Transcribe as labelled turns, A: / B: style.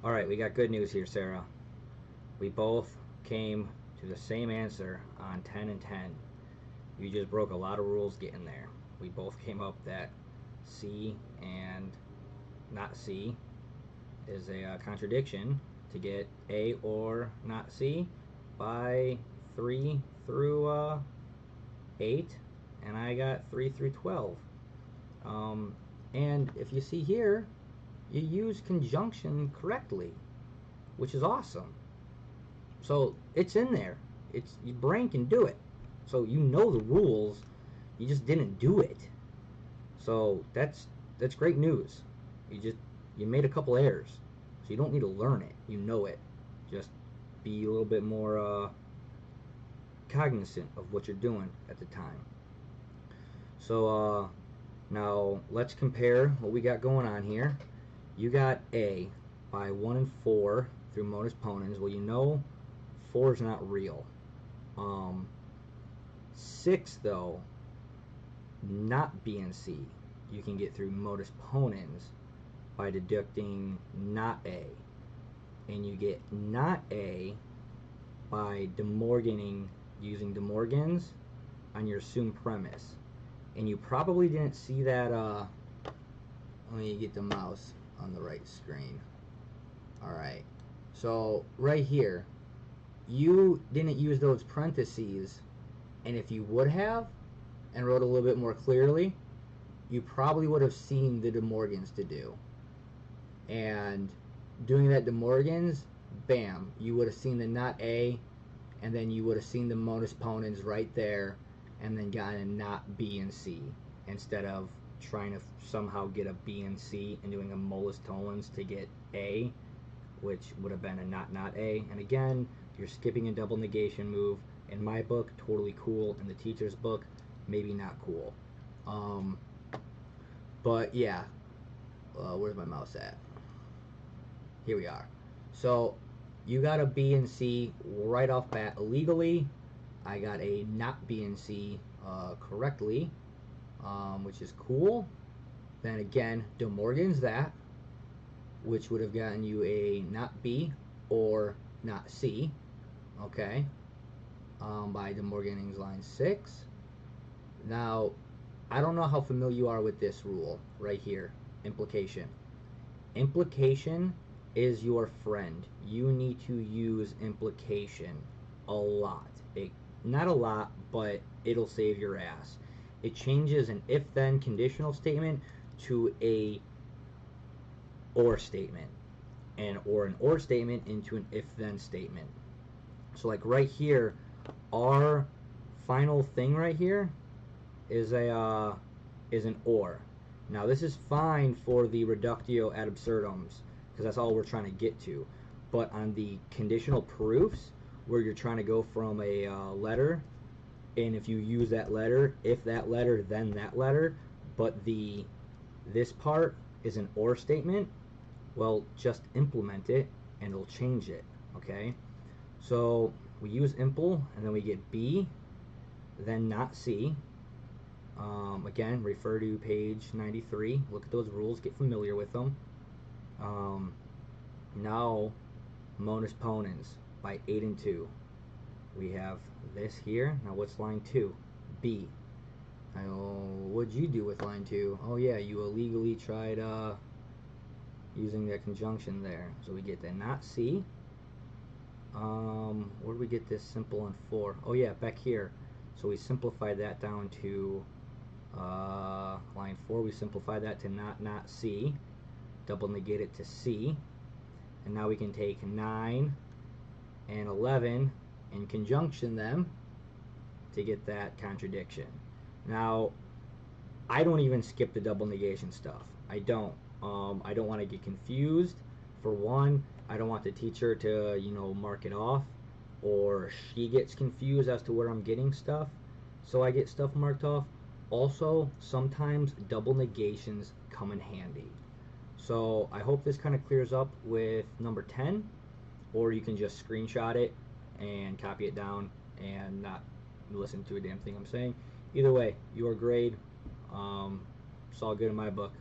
A: Alright, we got good news here, Sarah. We both came to the same answer on 10 and 10. You just broke a lot of rules getting there. We both came up that C and not C is a contradiction to get A or not C by 3 through 8, and I got 3 through 12. And if you see here, you use conjunction correctly, which is awesome. So it's in there. It's your brain can do it. So you know the rules, you just didn't do it. So that's great news. You made a couple errors, so you don't need to learn it. You know it. Just be a little bit more cognizant of what you're doing at the time. So now let's compare what we got going on here. You got A by 1 and 4 through modus ponens. Well, you know 4 is not real. 6 though, not B and C, you can get through modus ponens by deducting not A, and you get not A by De Morganing, using De Morgan's on your assumed premise. And you probably didn't see that. Let me get the mouse on the right screen. Alright, so right here, you didn't use those parentheses, and if you would have and wrote a little bit more clearly, you probably would have seen the De Morgans to do. And doing that De Morgans, bam, you would have seen the not A, and then you would have seen the modus ponens right there, and then gotten a not B and C, instead of trying to somehow get a B and C and doing a modus tollens to get A, which would have been a not A. And again, you're skipping a double negation move. In my book, totally cool. In the teacher's book, maybe not cool. But yeah, where's my mouse at? Here we are. So you got a B and C right off bat illegally. I got a not B and C correctly, which is cool. Then again, De Morgan's that, which would have gotten you a not B or not C, okay, by De Morganing's line 6. Now, I don't know how familiar you are with this rule right here, implication. Implication is your friend. You need to use implication a lot. Not a lot, but it'll save your ass. It changes an if-then conditional statement to a or statement, or an or statement into an if-then statement. So like right here, our final thing right here is an or. Now this is fine for the reductio ad absurdums, because that's all we're trying to get to. But on the conditional proofs, where you're trying to go from a letter, and if you use that letter, if that letter, then that letter, but this part is an or statement, well, just implement it and it'll change it, okay? So we use impl, and then we get B, then not C. Again, refer to page 93. Look at those rules, get familiar with them. Now, modus ponens by 8 and 2. We have this here. Now what's line 2? B. What'd you do with line 2? Oh yeah, you illegally tried using that conjunction there. So we get the not C. Where do we get this simple and 4? Oh yeah, back here. So we simplified that down to line 4. We simplified that to not C. Double negate it to C. And now we can take 9 and 11 and conjunction them to get that contradiction. Now, I don't even skip the double negation stuff. I don't. I don't want to get confused. For one, I don't want the teacher to, mark it off, or she gets confused as to where I'm getting stuff, so I get stuff marked off. Also, sometimes double negations come in handy. So I hope this kind of clears up with number 10, or you can just screenshot it and copy it down and not listen to a damn thing I'm saying. Either way, your grade, it's all good in my book.